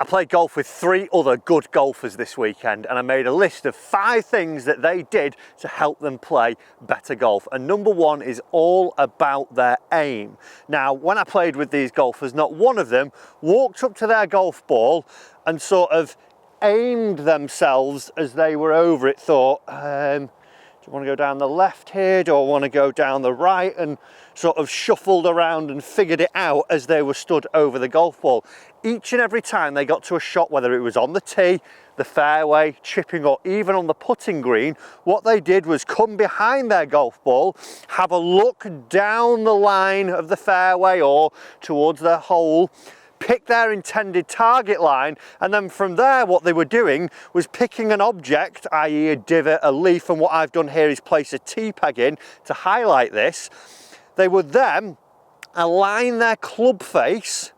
I played golf with 3 other good golfers this weekend, and I made a list of 5 things that they did to help them play better golf. And number 1 is all about their aim. Now, when I played with these golfers, not one of them walked up to their golf ball and sort of aimed themselves as they were over it, thought, do I want to go down the left here? Do I want to go down the right? And sort of shuffled around and figured it out as they were stood over the golf ball. Each and every time they got to a shot, whether it was on the tee, the fairway, chipping, or even on the putting green, what they did was come behind their golf ball, have a look down the line of the fairway or towards their hole, pick their intended target line, and then from there what they were doing was picking an object, i.e. a divot, a leaf, and what I've done here is place a tee peg in to highlight this. They would then align their club face,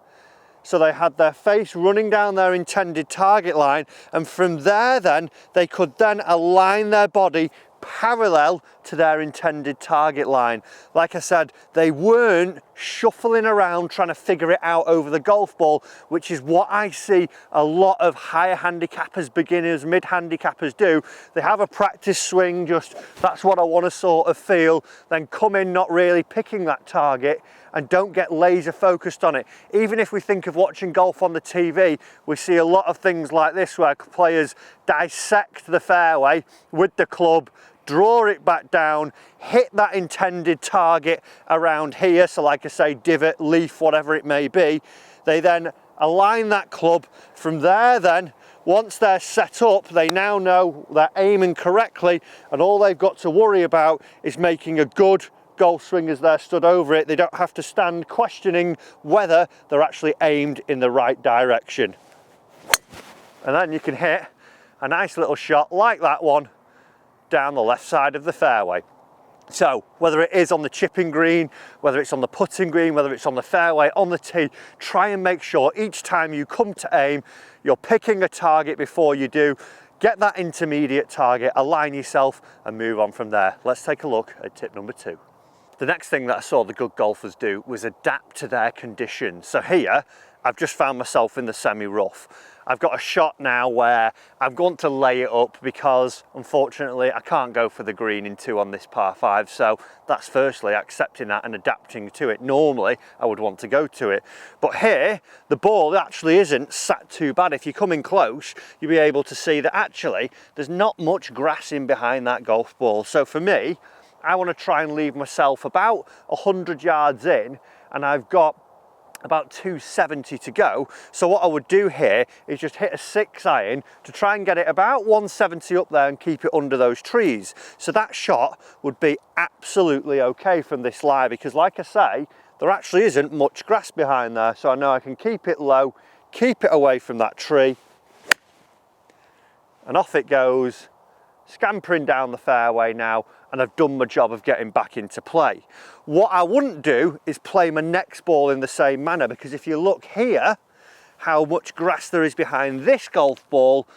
so they had their face running down their intended target line, and from there then they could then align their body parallel to their intended target line. Like I said, they weren't shuffling around trying to figure it out over the golf ball, which is what I see a lot of higher handicappers, beginners, mid handicappers do. They have a practice swing, just that's what I want to sort of feel, then come in not really picking that target and don't get laser focused on it. Even if we think of watching golf on the TV, we see a lot of things like this where players dissect the fairway with the club, draw it back down, hit that intended target around here, so like I say, divot, leaf, whatever it may be. They then align that club. From there then, once they're set up, they now know they're aiming correctly, and all they've got to worry about is making a good golf swing as they're stood over it. They don't have to stand questioning whether they're actually aimed in the right direction. And then you can hit a nice little shot like that one down the left side of the fairway. So whether it is on the chipping green, whether it's on the putting green, whether it's on the fairway, on the tee, try and make sure each time you come to aim, you're picking a target before you do. Get that intermediate target, align yourself, and move on from there. Let's take a look at tip number 2. The next thing that I saw the good golfers do was adapt to their conditions. So here, I've just found myself in the semi-rough. I've got a shot now where I'm going to lay it up because unfortunately I can't go for the green in 2 on this par 5. So that's firstly accepting that and adapting to it. Normally I would want to go to it. But here, the ball actually isn't sat too bad. If you come in close, you'll be able to see that actually there's not much grass in behind that golf ball. So for me, I want to try and leave myself about 100 yards in, and I've got about 270 to go. So what I would do here is just hit a 6-iron to try and get it about 170 up there and keep it under those trees. So that shot would be absolutely okay from this lie, because like I say, there actually isn't much grass behind there. So I know I can keep it low, keep it away from that tree, and off it goes, scampering down the fairway now, and I've done my job of getting back into play. What I wouldn't do is play my next ball in the same manner, because if you look here, how much grass there is behind this golf ball,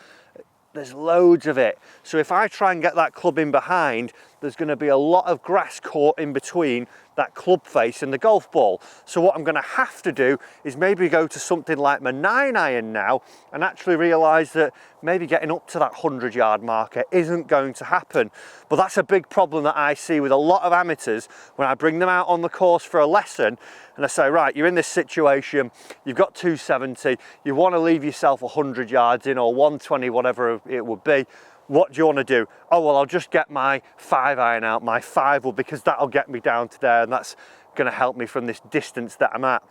there's loads of it. So if I try and get that club in behind, there's going to be a lot of grass caught in between that club face and the golf ball. So what I'm going to have to do is maybe go to something like my 9-iron now and actually realise that maybe getting up to that 100-yard marker isn't going to happen. But that's a big problem that I see with a lot of amateurs when I bring them out on the course for a lesson and I say, right, you're in this situation, you've got 270, you want to leave yourself 100 yards in, or 120, whatever it would be. What do you want to do? Oh, well, I'll just get my 5-iron out, my 5-wood, because that'll get me down to there, and that's going to help me from this distance that I'm at.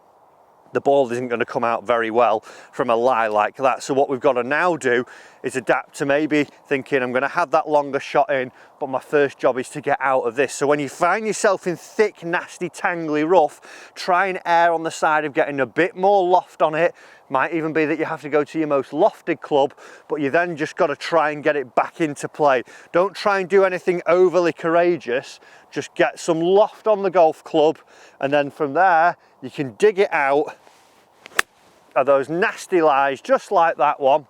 The ball isn't going to come out very well from a lie like that. So what we've got to now do is adapt to maybe thinking I'm going to have that longer shot in, but my first job is to get out of this. So when you find yourself in thick, nasty, tangly rough, try and err on the side of getting a bit more loft on it. Might even be that you have to go to your most lofted club, but you then just got to try and get it back into play. Don't try and do anything overly courageous. Just get some loft on the golf club, and then from there you can dig it out of those nasty lies, just like that one,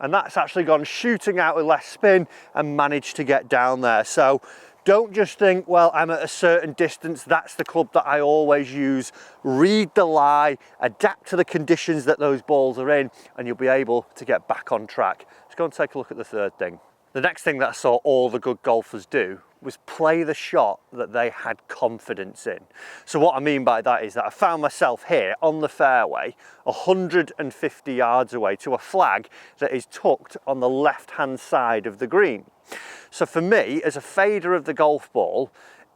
and that's actually gone shooting out with less spin and managed to get down there. So Don't just think, well, I'm at a certain distance, that's the club that I always use. Read the lie, adapt to the conditions that those balls are in, and you'll be able to get back on track. Let's go and take a look at the third thing. The next thing that I saw all the good golfers do was play the shot that they had confidence in. So what I mean by that is that I found myself here on the fairway, 150 yards away to a flag that is tucked on the left-hand side of the green. So for me, as a fader of the golf ball,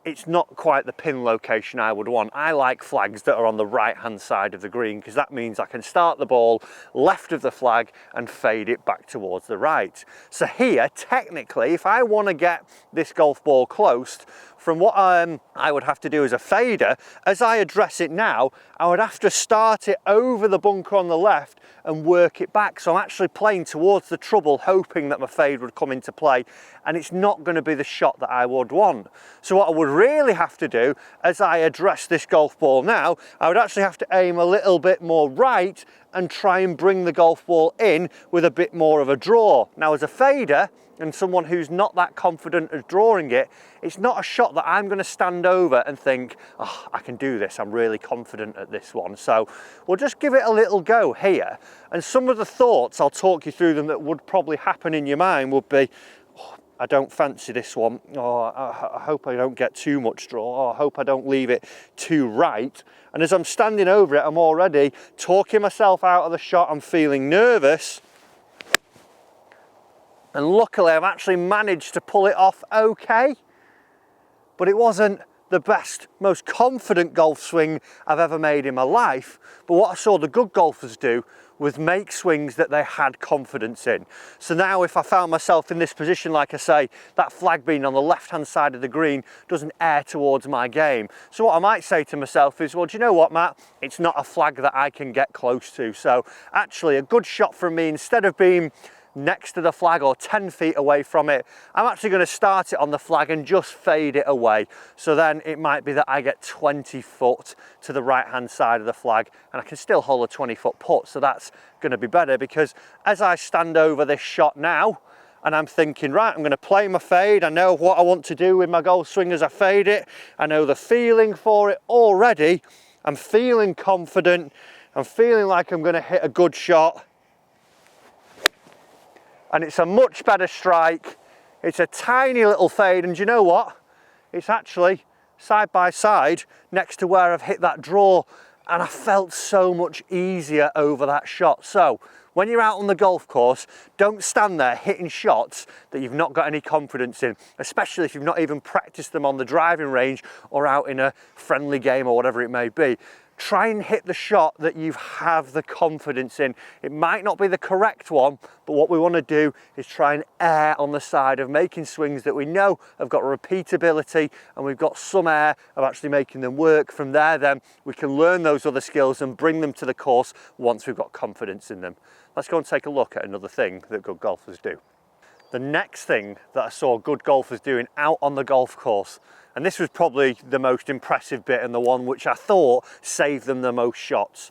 it's not quite the pin location I would want. I like flags that are on the right-hand side of the green because that means I can start the ball left of the flag and fade it back towards the right. So here, technically, if I want to get this golf ball close, from what I would have to do as a fader, as I address it now, I would have to start it over the bunker on the left and work it back. So I'm actually playing towards the trouble, hoping that my fade would come into play, and it's not going to be the shot that I would want. So what I would really have to do, as I address this golf ball now, I would actually have to aim a little bit more right and try and bring the golf ball in with a bit more of a draw. Now, as a fader, and someone who's not that confident at drawing it, it's not a shot that I'm going to stand over and think, oh, I can do this, I'm really confident at this one. So we'll just give it a little go here. And some of the thoughts, I'll talk you through them, that would probably happen in your mind would be, oh, I don't fancy this one. Oh, I hope I don't get too much draw. Oh, I hope I don't leave it too right. And as I'm standing over it, I'm already talking myself out of the shot. I'm feeling nervous. And luckily I've actually managed to pull it off okay, but it wasn't the best, most confident golf swing I've ever made in my life. But what I saw the good golfers do was make swings that they had confidence in. So now if I found myself in this position, like I say, that flag being on the left-hand side of the green doesn't err towards my game. So what I might say to myself is, well, do you know what, Matt? It's not a flag that I can get close to. So actually a good shot from me, instead of being next to the flag or 10 feet away from it, I'm actually going to start it on the flag and just fade it away. So then it might be that I get 20 foot to the right hand side of the flag and I can still hold a 20-foot putt. So that's going to be better, because as I stand over this shot now and I'm thinking, right, I'm going to play my fade, I know what I want to do with my golf swing as I fade it, I know the feeling for it already, I'm feeling confident, I'm feeling like I'm going to hit a good shot. And it's a much better strike. It's a tiny little fade, and do you know what? It's actually side by side next to where I've hit that draw, and I felt so much easier over that shot. So when you're out on the golf course, don't stand there hitting shots that you've not got any confidence in, especially if you've not even practiced them on the driving range or out in a friendly game or whatever it may be. Try and hit the shot that you have the confidence in. It might not be the correct one, but what we want to do is try and err on the side of making swings that we know have got repeatability and we've got some air of actually making them work. From there, then we can learn those other skills and bring them to the course once we've got confidence in them. Let's go and take a look at another thing that good golfers do. The next thing that I saw good golfers doing out on the golf course, and this was probably the most impressive bit and the one which I thought saved them the most shots,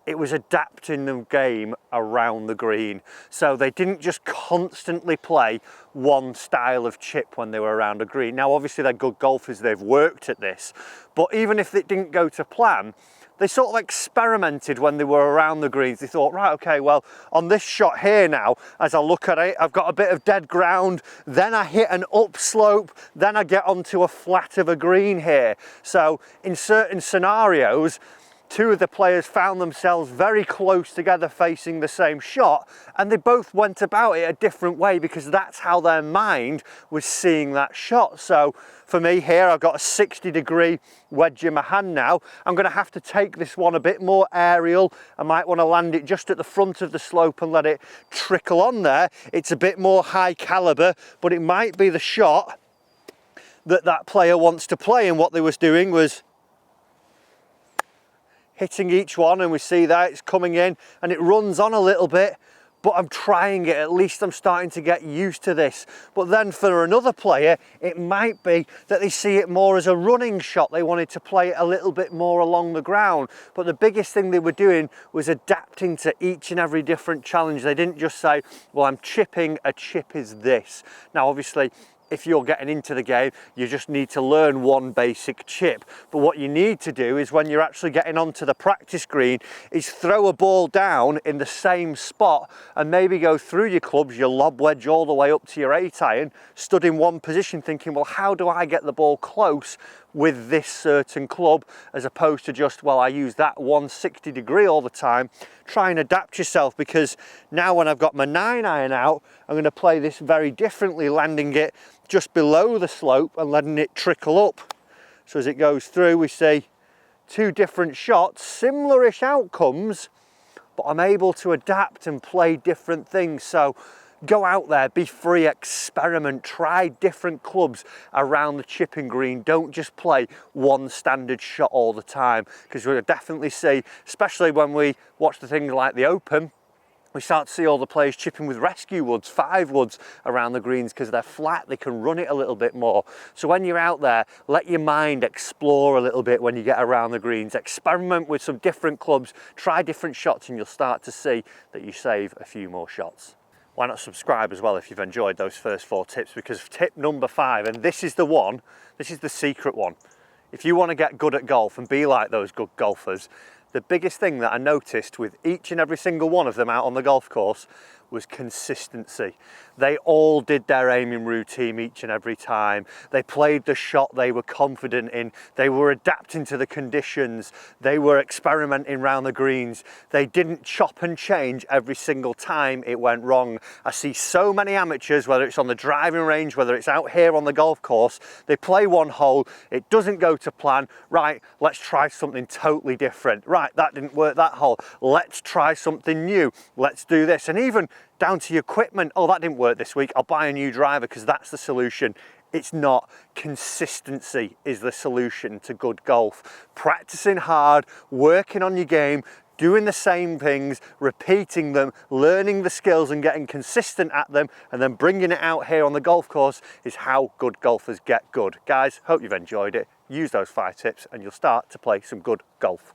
it was adapting the game around the green. So they didn't just constantly play one style of chip when they were around a green. Now obviously they're good golfers, they've worked at this, but even if it didn't go to plan, they sort of experimented when they were around the greens. They thought, right, okay, well, on this shot here now, as I look at it, I've got a bit of dead ground, then I hit an upslope, then I get onto a flat of a green here. So in certain scenarios, two of the players found themselves very close together facing the same shot, and they both went about it a different way because that's how their mind was seeing that shot. So for me here, I've got a 60-degree wedge in my hand now. I'm going to have to take this one a bit more aerial. I might want to land it just at the front of the slope and let it trickle on there. It's a bit more high caliber, but it might be the shot that that player wants to play, and what they was doing was hitting each one, and we see that it's coming in and it runs on a little bit, but I'm trying it. At least I'm starting to get used to this. But then for another player, it might be that they see it more as a running shot. They wanted to play it a little bit more along the ground. But the biggest thing they were doing was adapting to each and every different challenge. They didn't just say, well, I'm chipping, a chip is this. Now, obviously, if you're getting into the game, you just need to learn one basic chip. But what you need to do is when you're actually getting onto the practice green is throw a ball down in the same spot and maybe go through your clubs, your lob wedge all the way up to your 8-iron, stood in one position thinking, well, how do I get the ball close with this certain club, as opposed to just, well, I use that 160 degree all the time. Try and adapt yourself, because now when I've got my 9-iron out, I'm going to play this very differently, landing it just below the slope and letting it trickle up. So as it goes through, we see two different shots, similar-ish outcomes, but I'm able to adapt and play different things. So go out there, be free, experiment, try different clubs around the chipping green. Don't just play one standard shot all the time, because we'll definitely see, especially when we watch the things like the Open, we start to see all the players chipping with rescue woods, 5 woods around the greens, because they're flat, they can run it a little bit more. So when you're out there, let your mind explore a little bit when you get around the greens. Experiment with some different clubs, try different shots, and you'll start to see that you save a few more shots. Why not subscribe as well if you've enjoyed those first 4 tips, because tip number 5, and this is the one, this is the secret one. If you want to get good at golf and be like those good golfers, the biggest thing that I noticed with each and every single one of them out on the golf course was consistency. They all did their aiming routine each and every time. They played the shot they were confident in. They were adapting to the conditions. They were experimenting around the greens. They didn't chop and change every single time it went wrong. I see so many amateurs, whether it's on the driving range, whether it's out here on the golf course, they play one hole, it doesn't go to plan. Right, let's try something totally different. Right, that didn't work that hole. Let's try something new. Let's do this. And even down to your equipment. Oh, that didn't work this week. I'll buy a new driver because that's the solution. It's not. Consistency is the solution to good golf. Practicing hard, working on your game, doing the same things, repeating them, learning the skills and getting consistent at them, and then bringing it out here on the golf course is how good golfers get good. Guys, hope you've enjoyed it. Use those 5 tips and you'll start to play some good golf.